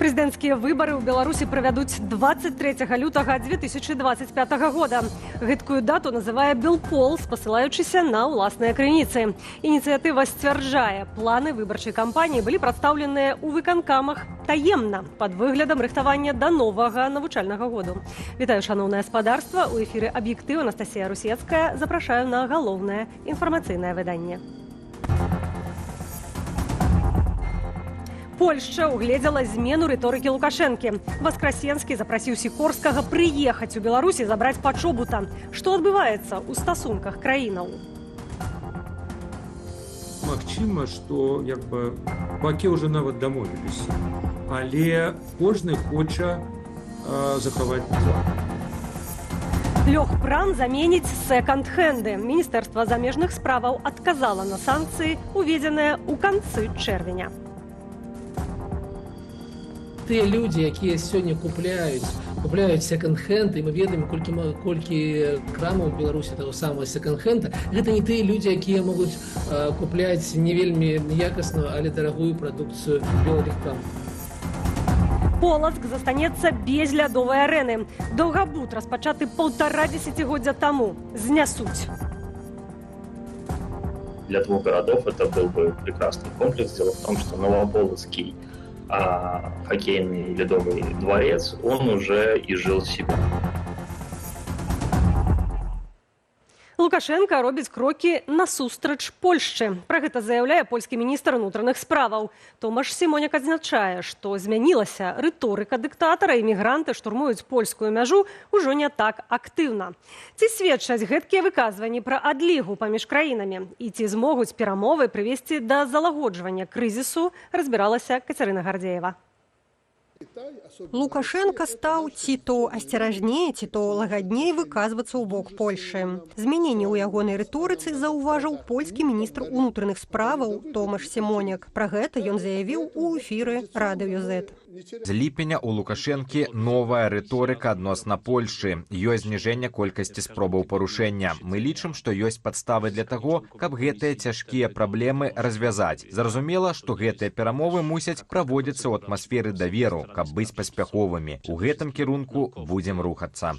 Прэзідэнцкія выбары ў Беларусі правядуць 23 лютага 2025 года. Гэткую дату называе Белпол, спасылаючыся на ўласныя крыніцы. Ініцыятыва сцвярджае, планы выбарчай кампаніі былі прадстаўленыя ў выканкамах таемна, пад выглядам рыхтавання да новага навучальнага году. Вітаю, шаноўнае спадарства. У эфіры «Аб'ектыў» Анастасія Русецкая. Запрашаю на галоўнае інфармацыйнае выданне. Польшча угледзела змену рыторыкі Лукашэнкі. Васкрасенскі запрасіў Сікорскага прыехаць у Беларусь і забраць пачобута. Што адбываецца ў стасунках краінаў? Магчыма, што бакі ўжо нават дамовіліся, але кожны хоча захаваць план. Лёгпрам заменіць сэканд-хэнды. Міністэрства замежных справаў адказала на санкцыі, уведзеныя ў канцы чэрвеня. Тыя людзі, якія сёння купляюць секонд-хенд, і мы ведаем, колькі крамаў у Беларусі таго самага секонд-хенда, гэта не тыя людзі, якія могуць купляць не вельмі якасную, але дарагую прадукцыю Беллегпрам. Полацк застанецца без лядовай арэны. Даўгабуд, распачаты 1,5 дзесяцігоддзя таму, знясуць. Для двух городов это был бы прекрасный комплекс. Дело в том, что Новополоцкий хоккейный ледовый дворец, он уже изжил себя. Лукашенко робіць крокі насустрач Польшчы. Пра гэта заяўляе польскі міністр унутраных справаў. Томаш Сімоняк адзначае, што змянілася рыторыка дыктатара, і мігранты штурмуюць польскую мяжу ўжо не так актыўна. Ці сведчаць гэткія выказванні пра адлігу паміж краінамі? І ці змогуць перамовы прывесці да залагоджвання крызісу, разбіралася Кацярына Гардзеева. Лукашенко стаў ці то асцеражней, ці то лагадней выказвацца ў бок Польшы. Змяненне ў ягонай рыторыцы заўважыў польскі міністр унутраных справаў Томаш Сімоняк. Пра гэта ён заявіў у эфіры радыё Z. З ліпеня у Лукашэнкі новая рыторыка адносна Польшчы. Ёсць зніжэнне колькасці спробаў парушэння. Мы лічым, што ёсць падставы для таго, каб гэтыя цяжкія праблемы развязаць. Зразумела, што гэтыя перамовы мусяць праводзіцца ў атмасферы даверу, каб быць паспяховымі. У гэтым кірунку будзем рухацца.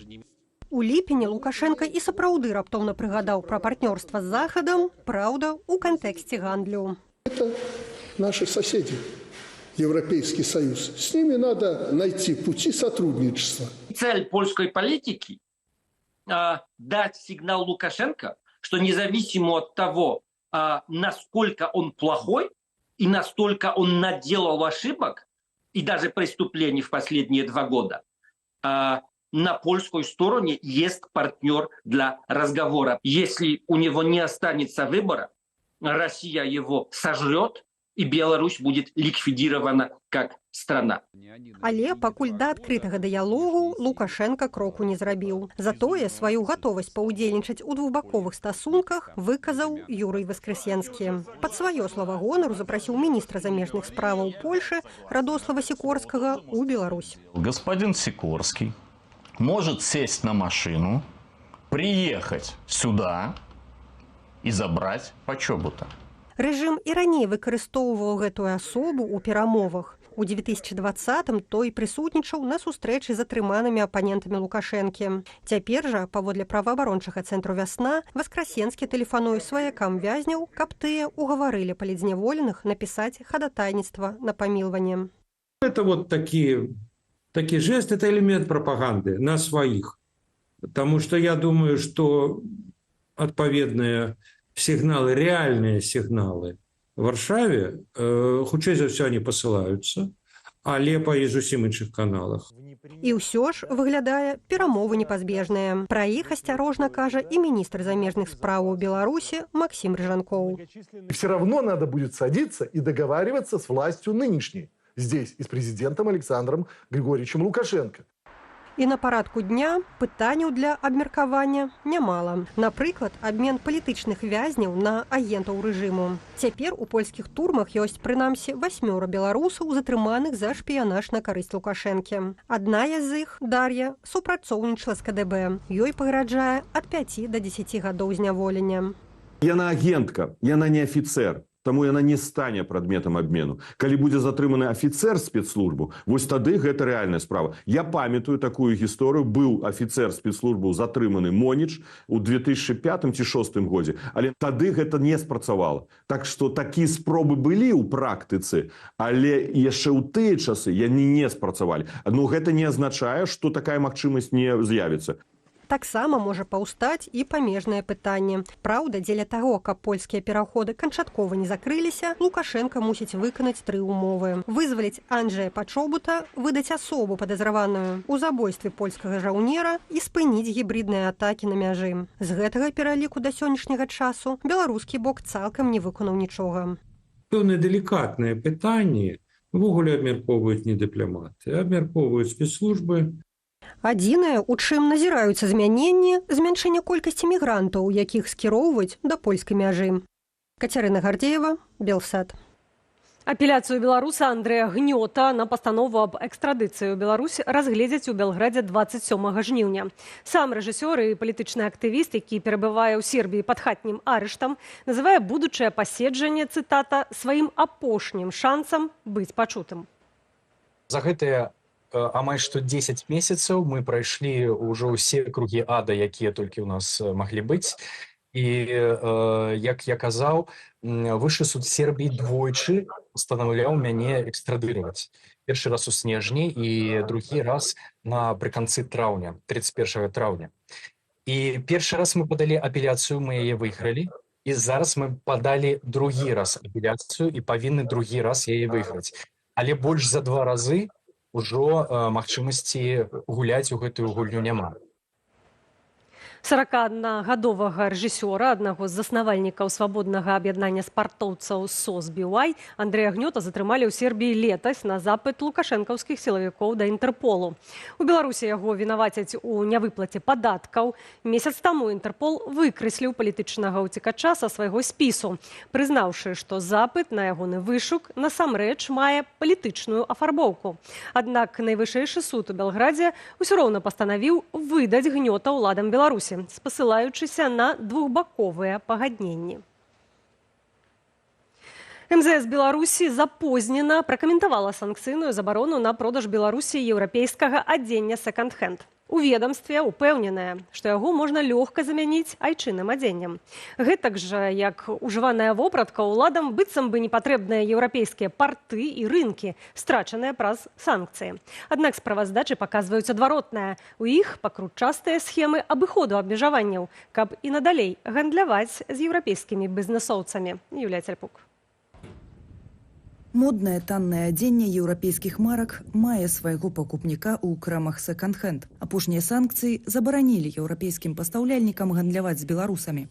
У ліпені Лукашенко і сапраўды раптоўна прыгадаў пра партнёрства з Захадам, праўда, у кантэксце гандлю. Это наши соседи, Европейский Союз. С ними надо найти пути сотрудничества. Цель польской политики дать сигнал Лукашенко, что независимо от того, насколько он плохой и настолько он наделал ошибок, и даже преступлений в последние 2 года, на польской стороне есть партнер для разговора. Если у него не останется выбора, Россия его сожрет, и Беларусь будет ликвидирована как страна. Але пакуль да адкрытага дыялогу Лукашенко кроку не зрабіў. Затое сваю гатовасць паўдзельнічаць у двухбаковых стасунках выказаў Юрый Васкрасенскі. Пад сваё слова гонару запрасіў міністра замежных справаў Польши Радослава Сікорскага у Беларусь. Господин Сикорский может сесть на машину, приехать сюда и забрать пачобута. Рэжым і раней выкарыстоўваў гэтую асобу ў перамовах. У 2020-м той прысутнічаў на сустрэчы з атрыманымі апанентамі Лукашэнкі. Цяпер жа, паводле праваабарончага цэнтру «Вясна», Васкрасенскі тэлефануе сваякам вязняў, каб тыя угаварылі палітзняволеных напісаць хадатайніцтва на памілванне. Это вот такие жесты, это элемент пропаганды на своих. Потому что я думаю, что отповедные сигналы, реальные сигналы в Варшаве, хутчэй за ўсё, они пасылаюцца, але па і зусім іншых каналах. І ўсё ж, выглядае, перамовы непазбежныя. Пра іх асцярожна кажа і міністр замежных справаў Беларусі Максим Рыжанкоў. Все равно надо будет садиться и договариваться с властью нынешней. Здесь и с президентом Александром Григорьевичем Лукашенко. І на парадку дня пытанняў для абмеркавання нямала. Напрыклад, абмен палітычных вязняў на агентаў рэжыму. Цяпер у польскіх турмах ёсць прынамсі 8 беларусаў, затрыманых за шпіянаж на карысць Лукашэнкі. Адна з іх, Дар'я, супрацоўнічала з КДБ. Ёй пагражае ад 5 до 10 гадоў зняволення. Яна агентка, яна не офицер. таму яна не стане прадметам абмену. Калі будзе затрыманы афіцэр спецслужбу, вось тады гэта рэальная справа. Я памятаю такую гісторыю, быў афіцэр спецслужбу затрыманы Моніч у 2005 ці 2006 годзе, але тады гэта не спрацавала. Так што такія спробы былі ў практыцы, але яшчэ ў тыя часы яны не спрацавалі. Но гэта не азначае, што такая магчымасць не з'явіцца. Таксама можа паўстаць і памежнае пытанне. Праўда, дзеля таго, каб польскія пераходы канчаткова не закрыліся, Лукашенка мусіць выканаць 3 умовы. Вызваліць Анджэя Пачобута, выдаць асобу падазраваную ў забойстве польскага жаўнера і спыніць гібридныя атакі на мяжы. З гэтага пераліку да сённяшняга часу беларускі бок цалкам не выканаў нічога. Пэўныя делікатныя пытанні ввогуле абмяркоўваюць не дыпламаты, абмяркоўваюць спецслужбы. Адзінае, у чым назіраюцца змяненні, змяншэнне колькасці мігрантаў, якіх скіроўваюць да польскай мяжы. Кацярына Гардзеева, Белсат. Апеляцыю беларуса Андрэя Гнёта на пастанову аб экстрадыцыі ў Беларусь разгледзяць у Белградзе 27 жніўня. Сам рэжысёр і палітычны актывіст, які перабывае ў Сербіі пад хатнім арыштам, называе будучае паседжанне, цытата, сваім апошнім шансам быць пачутым. За гэтыя амаль што 10 месяцаў мы прайшлі ўжо ўсе кругі ада, якія толькі ў нас маглі быць. І, як я казаў, Высшы суд Сербіі двойчы пастанаўляў мяне экстрадыраваць. Першы раз у снежні і другі раз напрыканцы траўня, 31 траўня. І першы раз мы падалі апеляцыю, мы яе выйгралі. І зараз мы падалі другі раз апеляцыю і павінны другі раз яе выйграць. Але больш за 2 разы ўжо магчымасці гуляць у гэтую гульню няма. 41-гадовага рэжысёра, аднаго з заснавальнікаў свабоднага аб'яднання спартоўцаў СОС-БЮАЙ, Андрэя Гнёта затрымалі ў Сербіі летась на запыт лукашэнкаўскіх сілавікоў да Інтэрполу. У Беларусі яго вінавацяць у нявыплаце падаткаў. Месяц таму Інтэрпол выкрэсліў палітычнага ўцекача са свайго спісу, прызнаўшы, што запыт на ягоны вышук насамрэч мае палітычную афарбоўку. Аднак найвышэйшы суд у Белградзе ўсё роўна пастанавіў выдаць Гнёта ўладам Беларусі, спасылаючыся на двухбаковыя пагадненні. МЗС Беларусі запознена пракаментавала санкцыйную забарону на продаж Беларусі еўрапейскага адзення секонд-хенд. У ведомстве упэўненае, што яго можна лёгка замяніць айчынным адзеннем. Гэтак жа, як ужываная вопратка, уладам быццам бы непатрэбныя еўрапейскія парты і рынкі, страчаныя праз санкцыі. Аднак справаздачы паказваюць адваротнае. У іх пакрутчастыя схемы абыходу абмежаванняў, каб і надалей гандляваць з еўрапейскімі бізнэсоўцамі. Юлія Цяльпук. Моднае таннае адзенне еўрапейскіх марак мае свайго пакупніка ў крамах секонд-хенд. Апошнія санкцыі забаранілі еўрапейскім пастаўляльнікам гандляваць з беларусамі.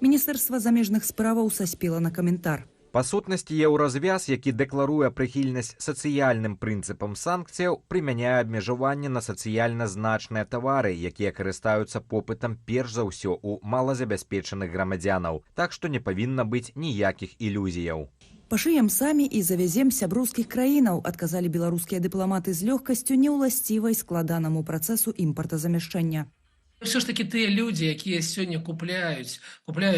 Міністэрства замежных справаў саспела на каментар. Па сутнасці еўразвяз, які дэкларуе прыхільнасць сацыяльным прынцыпам санкцыяў, прымяняе абмежаванне на сацыяльна значныя тавары, якія карыстаюцца попытам перш за ўсё ў малазабяспечаных грамадзянаў. Так што не павінна быць ніякіх ілюзіяў. Пашыем самі і завязем сяброўскіх краінаў, адказалі беларускія дыпламаты з лёгкасцю неўласцівай складанаму працэсу імпартазамяшчэння. Все ж таки тыя людзі, якія сёння купляюць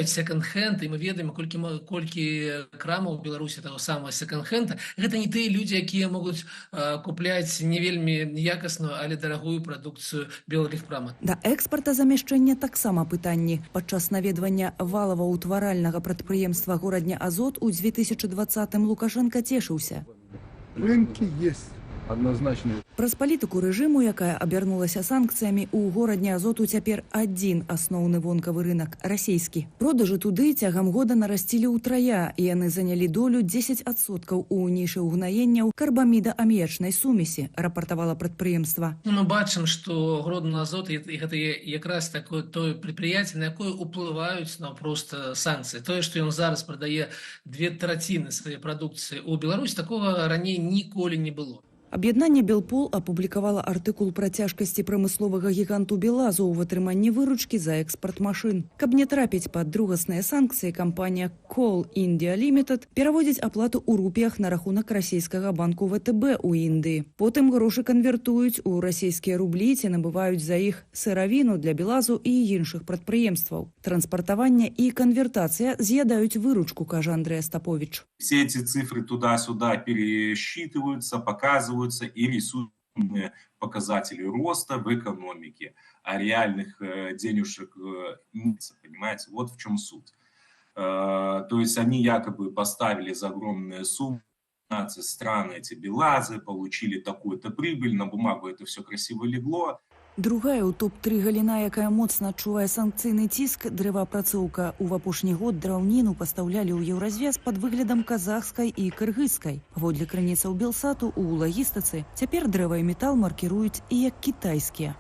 секонд-хенд, і мы ведаем, колькі крамаў у Беларусі таго самага секонд-хенда, гэта не тыя людзі, якія могуць купляць не вельмі якасную, але дарагую прадукцыю белых крамаў. Да экспартазамяшчэння таксама пытанні. Падчас наведвання валаваўтваральнага прадпрыемства горадня Азот у 2020-м Лукашенка цешыўся. Рынкі есть. Однозначно. Праз палітыку рэжыму, якая абярнулася санкцыямі, у горадні Азоту цяпер адзін асноўны вонкавы рынак – расійскі. Продажы туды цягам года нарасцілі ўтрая, і яны занялі долю 10% у нішы ўгнаенняў карбаміда-аміячнай сумесі, рапартавала прадпрыемства. Мы бачым, што Гродны Азот – гэта якраз такое тое прадпрыемства, на якое ўплываюць на проста санкцыі. Тое, што ён зараз прадае 2/3 сваёй прадукцыі ў Беларусь, такога раней ніколі не было. Аб'яднанне «Белпол» апублікавала артыкул пра цяжкасці прамысловага гіганту «Белазу» ў атрыманні выручкі за экспарт машын. Каб не трапіць пад другасныя санкцыі, кампанія Coal India Limited пераводзіць аплату ў рупіях на рахунак расійскага банку ВТБ ў Індыі. Потым грошы канвертуюць у расійскія рублі ці набываюць за іх сыравіну для «Белазу» і іншых прадпрыемстваў. Транспартаванне і канвертацыя з'ядаюць выручку, кажа Андрей Остапович. Все эти цифры туда-сюда пересчитываются, показываются и рисуют показатели роста в экономике, а реальных денежек нет, понимаете, вот в чем суть. То есть они якобы поставили за огромные суммы, 15 стран эти «Белазы», получили такую-то прибыль, на бумагу это все красиво легло. Другая ў топ-3 галіна, якая моцна адчувае санкцыйны ціск, дрэваапрацоўка. У апошні год драўніну пастаўлялі ў еўразвяз пад выглядам казахскай і кыргызскай. Паводле крыніцаў Белсату у лагістыцы цяпер дрэва і метал маркіруюць і як кітайскія.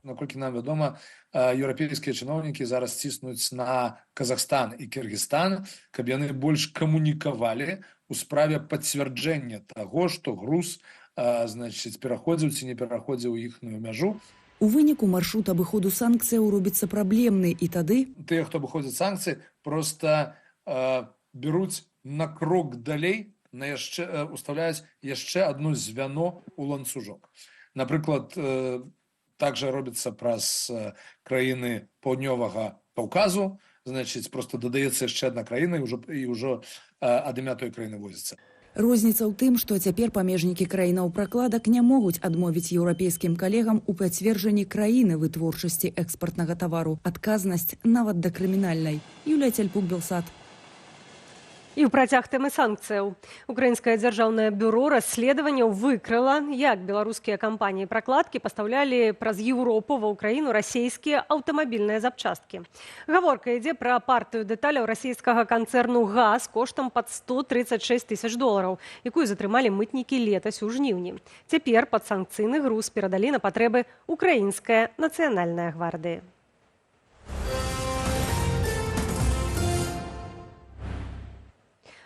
Наколькі нам вядома, еўрапейскія чыноўнікі зараз ціснуць на Казахстан і Кыргызстан, каб яны больш камунікавалі у справе пацвярджэння таго, што груз пераходзіў ці не пераходзіў іхную мяжу. У выніку маршрут абыходу санкцыяў робіцца праблемны, і тады тыя, хто абыходзіць санкцыі, проста беруць на крок далей, уставляюць яшчэ одно звяно ў ланцужок. Напрыклад, также робіцца праз краіны паўднёвага Каўказу, просто дадаецца яшчэ адна краіна і ўжо ад імя той краіны возіцца. Розніца ў тым, што цяпер памежнікі краінаў пракладак не могуць адмовіць еўрапейскім калегам у пацверджанні краіны вытворчасці экспартнага тавару. Адказнасць нават да крымінальнай. Юлія Цяльпук, Белсат. І ў працяг тэмы санкцыяў. Украінскае дзяржаўнае бюро расследаванняў выкрыла, як беларускія кампаніі пракладкі пастаўлялі праз Еўропу ва ўкраіну расійскія аўтамабільныя запчасткі. Гаворка ідзе пра партыю дэталяў расійскага канцэрну «ГАЗ» коштам пад $136 000, якую затрымалі мытнікі летась у жніўні. Цяпер пад санкцыйны груз перадалі на патрэбы украінская нацыянальная гвардыя.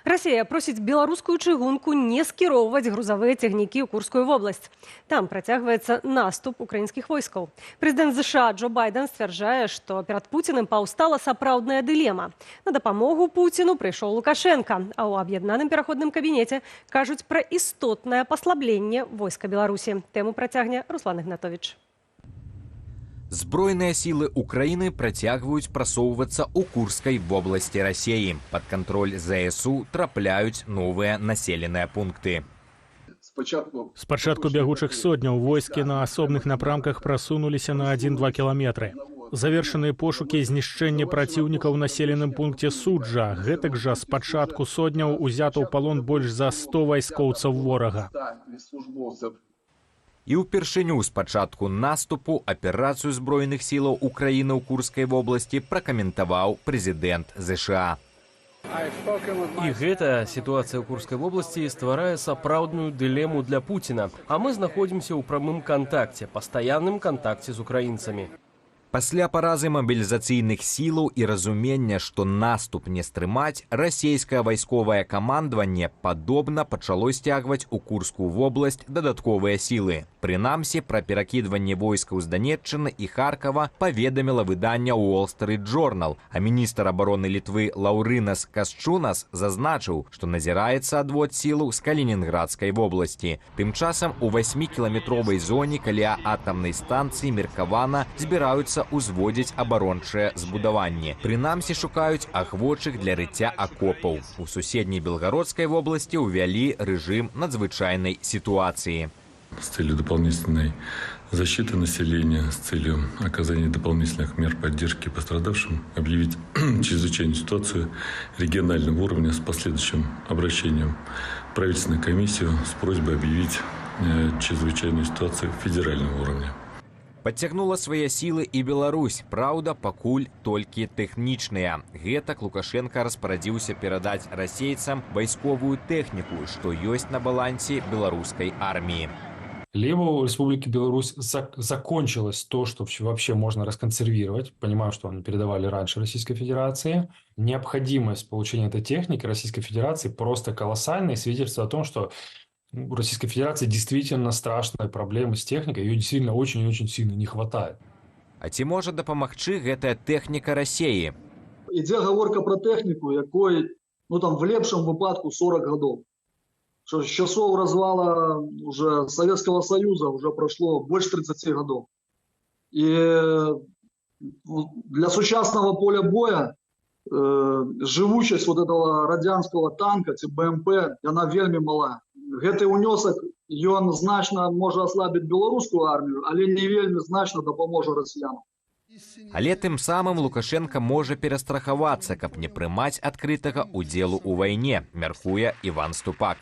Расія просіць беларускую чыгунку не скіроўваць грузавыя цягнікі ў Курскую вобласць. Там працягваецца наступ украінскіх войскаў. Прэзідэнт США Джо Байден сцвярджае, што перад Пуціним паўстала сапраўдная дылема. На дапамогу Пуціну прыйшоў Лукашенка, а ў аб'яднаным пераходным кабінеце кажуць пра істотнае паслабленне войска Беларусі. Тэму працягне Руслан Ігнатович. Збройныя сілы Украіны працягваюць прасоўвацца ў Курскай вобласці Расіі. Пад кантроль ЗСУ трапляюць новыя населеныя пункты. З пачатку бягучых сотняў войскі на асобных напрамках прасунуліся на 1-2 кіламетры. Завершаныя пошукі знішчэння праціўніка ў населеным пункце Суджа. Гэтак жа з пачатку сотняў узята ў палон больш за 100 вайскоўцаў ворага. І ўпершыню з пачатку наступу аперацыю збройных сілаў Украіны ў Курскай вобласці пракаментаваў прэзідэнт ЗША. І гэта сітуацыя ў Курскай вобласці стварае сапраўдную дылему для Пуціна, а мы знаходзімся ў прамым кантакце, пастаянным кантакце з украінцамі. Пасля паразы мабілізацыйных сілаў і разумення, што наступ не стрымаць, расійскае вайсковае камандаванне падобна пачало сцягваць у Курскую вобласць дадатковыя сілы. Прынамсі, пра перакідванне войскаў з Данеччыны і Харкава паведаміла выданне Wall Street Journal, а міністр абароны Літвы Лаўрынас Касчунас зазначыў, што назіраецца адвод сілаў з Калінінградскай вобласці. Тым часам у 8-кіламетровай зоне каля атамнай станцыі меркавана збіраюцца узводзіць абарончае збудаванне. Прынамсі шукаюць ахвочых для рыцця акопаў. У суседняй Белгародскай вобласці ўвялі рэжым надзвычайнай сітуацыі. С целью дополнительной защиты населения, с целью оказания дополнительных мер поддержки пострадавшим, объявить чрезвычайную ситуацию регионального уровня с последующим обращением в правительственную комиссию с просьбой объявить чрезвычайную ситуацию федерального уровня. Падцягнула свае сілы і Беларусь, праўда, пакуль толькі тэхнічныя. Гэтак Лукашенка распарадзіўся перадаць расейцам вайсковую тэхніку, што ёсць на балансе беларускай арміі. Либо у Республики Беларусь закончилось то, что вообще можно расконсервировать. Понимаю, что они передавали раньше Российской Федерации. Необходимость получения этой техники Российской Федерации просто колоссальная и свидетельствует о том, что У Российской Федерации действительно страшная проблема с техникой, ее действительно очень и очень сильно не хватает. А ці можа дапамагчы гэтая тэхніка Расеі? Ідзе гаворка про тэхніку, якой, ну там в лепшем выпадку 40 годов. Что с часов развала уже Советского Союза уже прошло больше 30 годов. И для сучасного поля боя живучесть вот этого радянского танка, ці БМП, она вельми мала. Гэты унёсак, ён значна можа аслабіць беларускую армію, але не вельмі значна дапаможа расіянам. Але тым самым Лукашенко можа перастрахавацца, каб не прымаць адкрытага удзелу ў вайне, мяркуе Іван Ступак.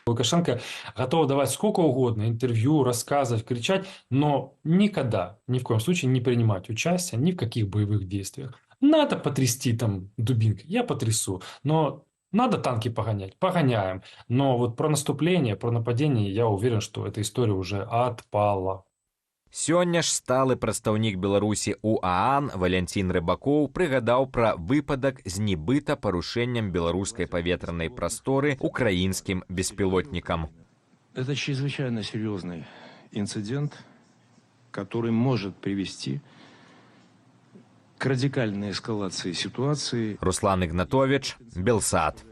Лукашенко готов давать сколько угодно интервью, рассказывать, кричать, но никогда, ни в коем случае не принимать участие ни в каких боевых действиях. Надо потрясти там дубинкой, я потрясу, но надо танки погонять, погоняем. Но вот про наступление, про нападение, я уверен, что эта история уже отпала. Сёння ж сталы прадстаўнік Беларусі ў ААН Валянцін Рыбакоў прыгадаў пра выпадак з нібыта парушэннем беларускай паветранай прасторы украінскім беспілотнікам. Это чрезвычайно серьезный инцидент, который может привести к радикальной эскалации ситуации. Руслан Ігнатович, Белсат.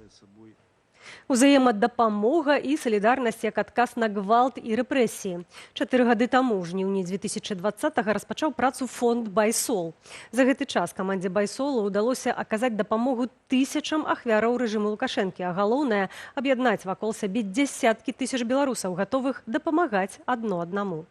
Узаемадапамога і салідарнасць як адказ на гвалт і рэпрэсіі. 4 гады таму, ў жніўні 2020-го, распачаў працу фонд «Байсол». За гэты час камандзе «Байсола» ўдалося аказаць дапамогу тысячам ахвяраў рэжыму Лукашэнкі, а галоўнае – аб'яднаць вакол сябе дзясяткі тысяч беларусаў, гатовых дапамагаць адно аднаму.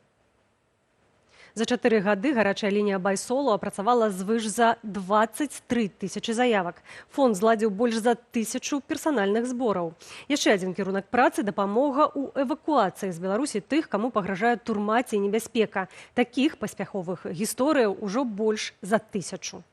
За 4 гады гарачая лінія «Байсолу» апрацавала звыш за 23 тысячы заявак. Фонд зладзіў больш за 1000 персанальных збораў. Яшчэ адзін кірунак працы – дапамога ў эвакуацыі з Беларусі тых, каму пагражае турма ці небяспека. Такіх паспяховых гісторыяў ужо больш за 1000.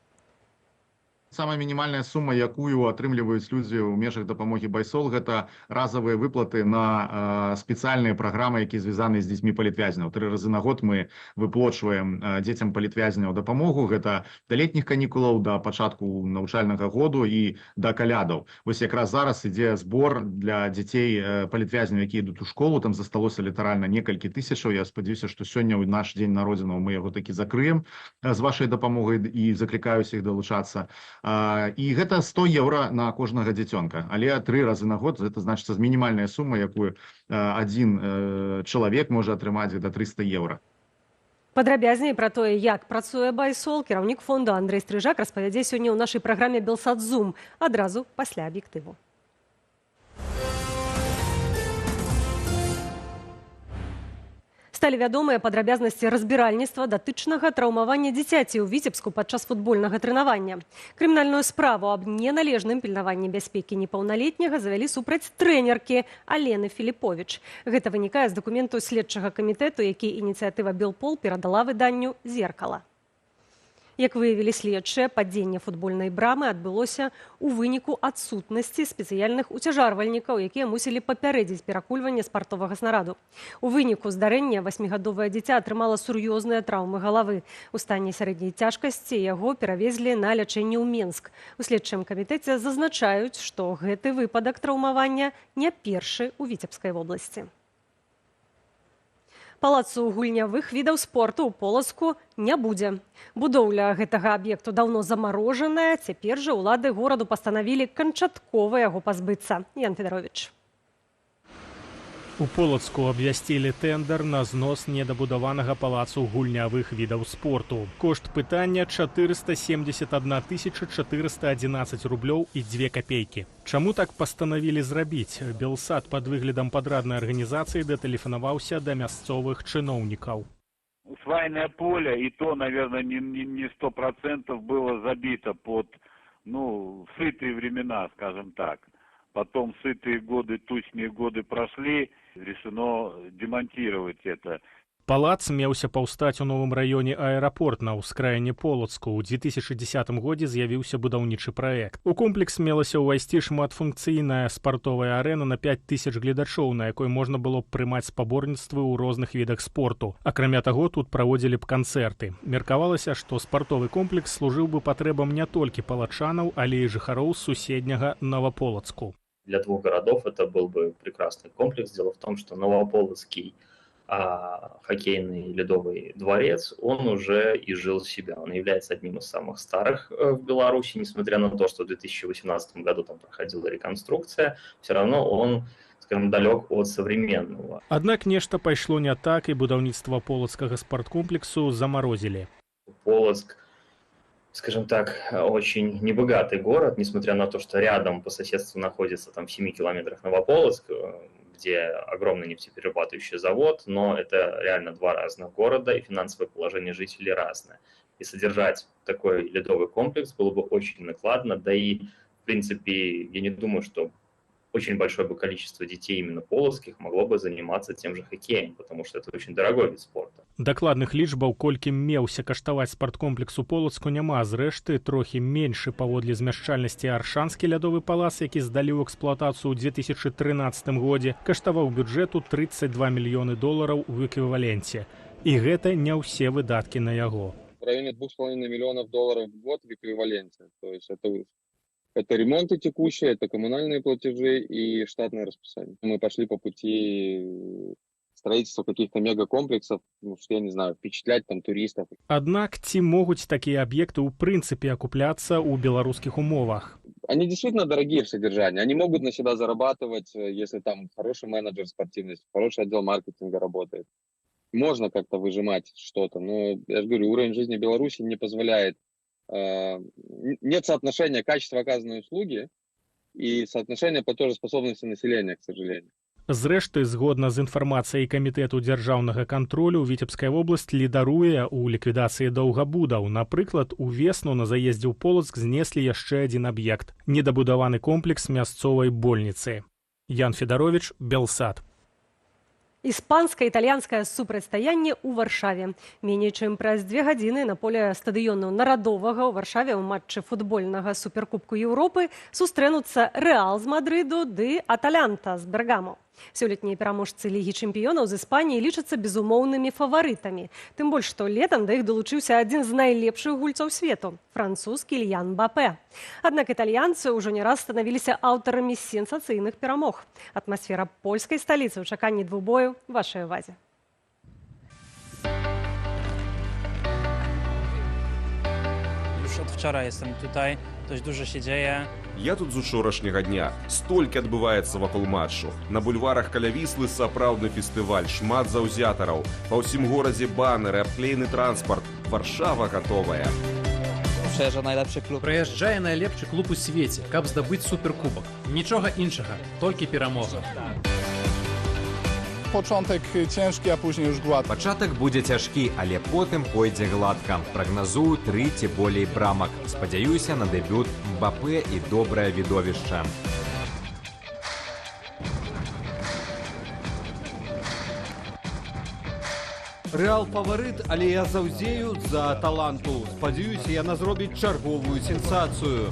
Самая минимальная сумма, якую атрымліваюць людзі ў межах дапамогі «Байсол», гэта разовыя выплаты на спецыяльныя праграмы, якія звязаны з дзецьмі палітвязняў. 3 разы на год мы выплачваем дзецям палітвязняў дапамогу. Гэта да летніх канікулаў, да пачатку навучальнага году і да калядаў. Вось якраз зараз ідзе збор для дзяцей палітвязняў, якія ідуць у школу. Там засталося літаральна некалькі тысячаў. Я спадзяюся, што сёння ў наш дзень народзінаў мы яго такі закрыем з вашай дапамогай і заклікаю ўсіх далучацца. І гэта 100 евро на кожнага дзіцёнка, але 3 разы на год, гэта значыцца з мінімальная сума, якую адзін чалавек можа атрымаць, гэта 300 евро. Падрабязней пра тое, як працуе «Байсол», кіраўнік фонду Андрэй Стрыжак распавядзе сёння ў нашай праграме «Белсат Зум» адразу пасля аб'ектыву. Сталі вядомыя падрабязнасці разбіральніцтва датычнага траўмавання дзіцяці ў Віцебску падчас футбольнага трэнавання. Крымінальную справу аб неналежным пільнаванні бяспекі непаўналетняга завялі супраць трэнеркі Алены Філіповіч. Гэта вынікае з дакументу следчага камітэту, які ініцыятыва «Белпол» перадала выданню «Зеркала». Як выявілі следчыя, падзенне футбольнай брамы адбылося ў выніку адсутнасці спецыяльных уцяжарвальнікаў, якія мусілі папярэдзіць перакульванне спартовага снараду. У выніку здарэння 8гадовае дзіця атрымала сур'ёзныя траўмы галавы. У стане сярэдняй цяжкасці яго перавезлі на лячэнне ў Менск. У следчым камітэце зазначаюць, што гэты выпадак траўмавання не першы ў Віцебскай вобласці. Палацу гульнявых відаў спорту ў Полацку не будзе. Будоўля гэтага аб'екту даўно замарожаная, цяпер жа ўлады гораду пастанавілі канчаткова яго пазбыцца. Ян Федаровіч. У Полацку абвясцілі тэндэр на знос недабудаванага палацу гульнявых відаў спорту. Кошт пытання 471 411 рублёў і 2 копейкі. Чаму так пастанавілі зрабіць? Белсат пад выглядам падраднай арганізацыі датэлефанаваўся да мясцовых чыноўнікаў. Свайное поле, и то, наверное, не 100% было забито под, сытые времена, скажем так. Потом сытые годы, тучные годы прошли, решено демонтировать это. Палац меўся паўстаць у новым раёне аэрапорт на ўскраіне Полацку. У 2010 годзе з'явіўся будаўнічы праект. У комплекс мелася ўвайсці шматфункцыйная спартовая арэна на 5000 гледачоў, на якой можна было б прымаць спаборніцтвы ў розных відах спорту. Акрамя таго, тут праводзілі б канцэрты. Меркавалася, што спартовы комплекс служыў бы патрэбам не толькі палачанаў, але і жыхароў суседняга Новаполацку. для двух городов это был бы прекрасный комплекс. Дело в том, что Новополоцкий хоккейный ледовый дворец, он уже изжил себя. Он является одним из самых старых в Беларуси, несмотря на то, что в 2018 году там проходила реконструкция, все равно он, скажем, далек от современного. Аднак нешта пайшло не так, і будаўніцтва полацкага спорткомплексу заморозили. Полоцк, скажем так, очень небогатый город, несмотря на то, что рядом по соседству находится там в 7 километрах Новополоцк, где огромный нефтеперерабатывающий завод, но это реально два разных города, и финансовое положение жителей разное. И содержать такой ледовый комплекс было бы очень накладно, да и, в принципе, я не думаю, что очень большое бы количество детей именно полоцких могло бы заниматься тем же хоккеем, потому что это очень дорогой вид спорта. Дакладных лічбаў, колькі меўся каштаваць спорткомплексу Полацку, няма. Зрэшты, трохі меншы паводле змяшчальнасці Аршанскі лядовы палац, які здалі ў эксплуатацыю ў 2013 годзе, каштаваў бюджэту $32 мільёны ў эквіваленце. І гэта не ўсе выдаткі на яго. В районе $2,5 миллионов в год в эквиваленте. То есть это ремонты текущие, это коммунальные платежи и штатное расписание. Мы пошли по пути строительства каких-то мегакомплексов, ну, что я не знаю, впечатлять там туристов. Аднак ці могуць такія аб'екты ў прынцыпе акупляцца ў беларускіх умовах? Они действительно дорогие в содержании. Они могут на себя зарабатывать, если там хороший менеджер спортивности, хороший отдел маркетинга работает. Можно как-то выжимать что-то, но, я же говорю, уровень жизни Беларуси не позволяет. Нет соотношения качества оказанной услуги и соотношения платежеспособности населения, к сожалению. Зрэшты, згодна з інфармацыяй камітэту дзяржаўнага кантролю, Віцебская вобласць лідаруе ў ліквідацыі даўгабудаў. Напрыклад, у весну на заездзе ў Полацк знеслі яшчэ адзін аб'ект – недабудаваны комплекс мясцовай больніцы. Ян Федарович, Белсат. Іспанска-італьянскае супрацьстаянне ў Варшаве. Меней чым праз 2 гадзіны на поле стадыёну Нарадовага ў Варшаве ў матчы футбольнага суперкубку Еўропы сустрэнуцца Рэал з Мадрыду ды Аталянта з Бергамо. Сёлетнія пераможцы Лігі чэмпіёнаў з Іспаніі лічацца безумоўнымі фаварытамі. Тым больш, што летам да іх далучыўся адзін з найлепшых гульцоў свету – француз Кільян Мбапэ. Аднак італьянцы ўжо не раз станавіліся аўтарамі сенсацыйных перамог. Атмасфера польскай сталіцы ў чаканні двубою – вашай увазе. Już od wczoraj jestem tutaj, dość dużo się dzieje. Я тут з учорашняга дня. Столькі адбываецца вакол матчу. На бульварах каля Віслы сапраўдны фестываль, шмат заўзятараў. Па ўсім горадзе банеры, абклеены транспарт. Варшава гатовая. Przyjeżdża najlepszy klub. Прыязджае найлепшы клуб у свеце, каб здабыць суперкубак. Нічога іншага, толькі перамога. Początek ciężki, a później już gładki. Пачатак будзе цяжкі, але потым пойдзе гладка. Прагназую 3 ці болей брамак. Спадзяюся на дэбют Мбапэ і добрае відовішча. Рэал фаварыт, але я заўзею за таланту. Спадзяюся, яна зробіць чарговую сенсацыю.